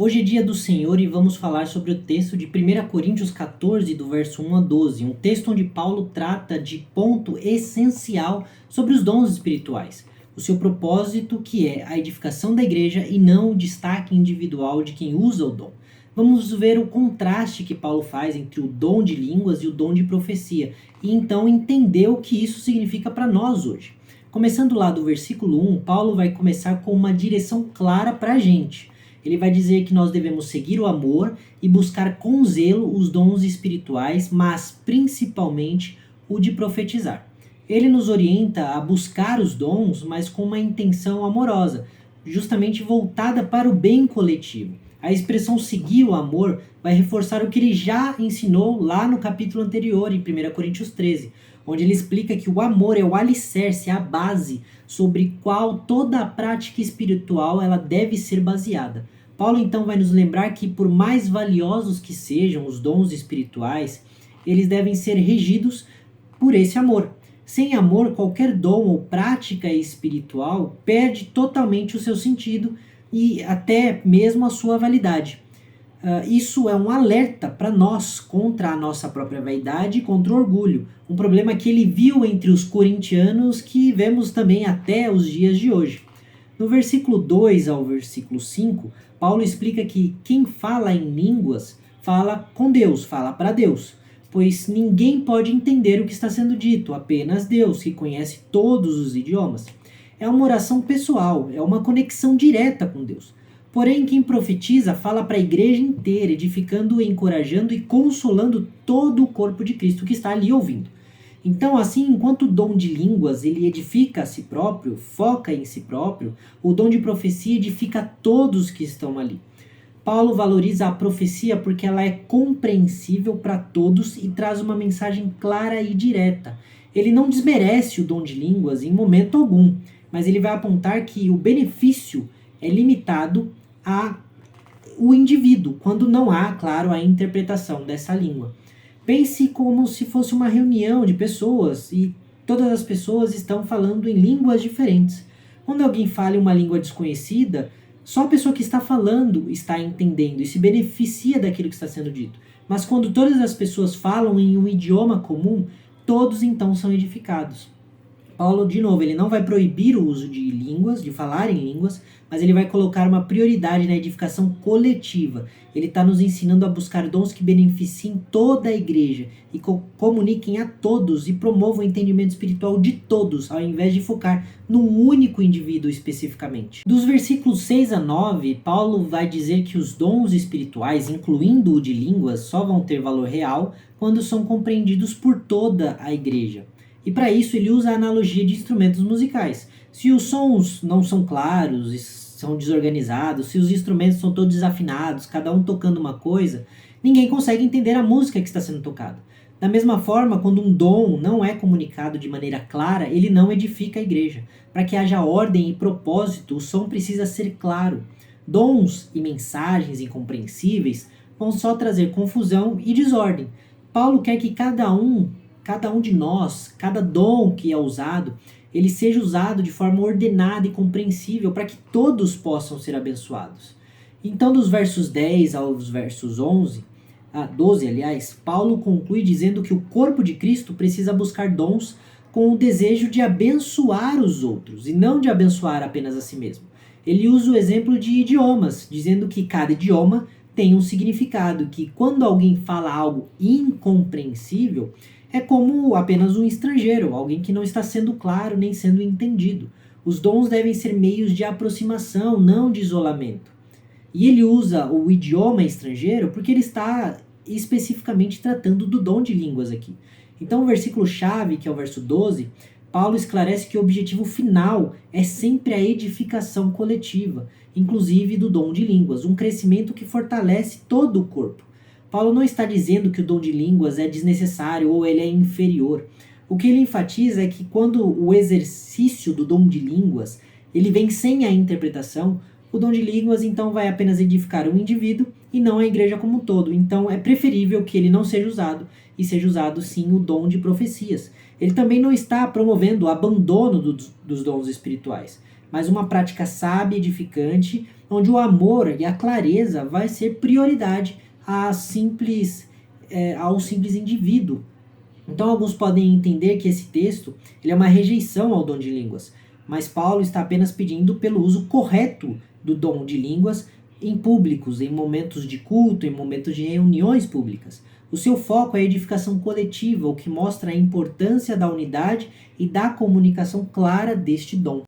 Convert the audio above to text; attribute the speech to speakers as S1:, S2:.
S1: Hoje é dia do Senhor e vamos falar sobre o texto de 1 Coríntios 14, do verso 1 a 12, um texto onde Paulo trata de ponto essencial sobre os dons espirituais, o seu propósito que é a edificação da igreja e não o destaque individual de quem usa o dom. Vamos ver o contraste que Paulo faz entre o dom de línguas e o dom de profecia e então entender o que isso significa para nós hoje. Começando lá do versículo 1, Paulo vai começar com uma direção clara para a gente. Ele vai dizer que nós devemos seguir o amor e buscar com zelo os dons espirituais, mas principalmente o de profetizar. Ele nos orienta a buscar os dons, mas com uma intenção amorosa, justamente voltada para o bem coletivo. A expressão seguir o amor vai reforçar o que ele já ensinou lá no capítulo anterior, em 1 Coríntios 13, onde ele explica que o amor é o alicerce, a base sobre qual toda a prática espiritual ela deve ser baseada. Paulo então vai nos lembrar que por mais valiosos que sejam os dons espirituais, eles devem ser regidos por esse amor. Sem amor, qualquer dom ou prática espiritual perde totalmente o seu sentido e até mesmo a sua validade. Isso é um alerta para nós contra a nossa própria vaidade e contra o orgulho. Um problema que ele viu entre os corintianos que vemos também até os dias de hoje. No versículo 2 ao versículo 5, Paulo explica que quem fala em línguas fala com Deus, fala para Deus, pois ninguém pode entender o que está sendo dito, apenas Deus, que conhece todos os idiomas. É uma oração pessoal, é uma conexão direta com Deus. Porém, quem profetiza fala para a igreja inteira, edificando, encorajando e consolando todo o corpo de Cristo que está ali ouvindo. Então, assim, enquanto o dom de línguas ele edifica a si próprio, foca em si próprio, o dom de profecia edifica todos que estão ali. Paulo valoriza a profecia porque ela é compreensível para todos e traz uma mensagem clara e direta. Ele não desmerece o dom de línguas em momento algum, mas ele vai apontar que o benefício é limitado ao indivíduo, quando não há, claro, a interpretação dessa língua. Pense como se fosse uma reunião de pessoas e todas as pessoas estão falando em línguas diferentes. Quando alguém fala em uma língua desconhecida, só a pessoa que está falando está entendendo e se beneficia daquilo que está sendo dito. Mas quando todas as pessoas falam em um idioma comum, todos então são edificados. Paulo, de novo, ele não vai proibir o uso de línguas, de falar em línguas, mas ele vai colocar uma prioridade na edificação coletiva. Ele está nos ensinando a buscar dons que beneficiem toda a igreja e comuniquem a todos e promovam o entendimento espiritual de todos, ao invés de focar num único indivíduo especificamente. Dos versículos 6 a 9, Paulo vai dizer que os dons espirituais, incluindo o de línguas, só vão ter valor real quando são compreendidos por toda a igreja. E para isso ele usa a analogia de instrumentos musicais. Se os sons não são claros, são desorganizados, se os instrumentos são todos desafinados, cada um tocando uma coisa, ninguém consegue entender a música que está sendo tocada. Da mesma forma, quando um dom não é comunicado de maneira clara, ele não edifica a igreja. Para que haja ordem e propósito, o som precisa ser claro. Dons e mensagens incompreensíveis vão só trazer confusão e desordem. Paulo quer que cada um de nós, cada dom que é usado, ele seja usado de forma ordenada e compreensível para que todos possam ser abençoados. Então, dos versos 10 aos versos 12, Paulo conclui dizendo que o corpo de Cristo precisa buscar dons com o desejo de abençoar os outros e não de abençoar apenas a si mesmo. Ele usa o exemplo de idiomas, dizendo que cada idioma tem um significado, que quando alguém fala algo incompreensível, é como apenas um estrangeiro, alguém que não está sendo claro nem sendo entendido. Os dons devem ser meios de aproximação, não de isolamento. E ele usa o idioma estrangeiro porque ele está especificamente tratando do dom de línguas aqui. Então o versículo-chave, que é o verso 12, Paulo esclarece que o objetivo final é sempre a edificação coletiva, inclusive do dom de línguas, um crescimento que fortalece todo o corpo. Paulo não está dizendo que o dom de línguas é desnecessário ou ele é inferior. O que ele enfatiza é que quando o exercício do dom de línguas ele vem sem a interpretação, o dom de línguas então vai apenas edificar um indivíduo e não a igreja como um todo. Então é preferível que ele não seja usado e seja usado sim o dom de profecias. Ele também não está promovendo o abandono dos dons espirituais, mas uma prática sábia, edificante onde o amor e a clareza vai ser prioridade ao simples indivíduo. Então alguns podem entender que esse texto ele é uma rejeição ao dom de línguas, mas Paulo está apenas pedindo pelo uso correto do dom de línguas em públicos, em momentos de culto, em momentos de reuniões públicas. O seu foco é a edificação coletiva, o que mostra a importância da unidade e da comunicação clara deste dom.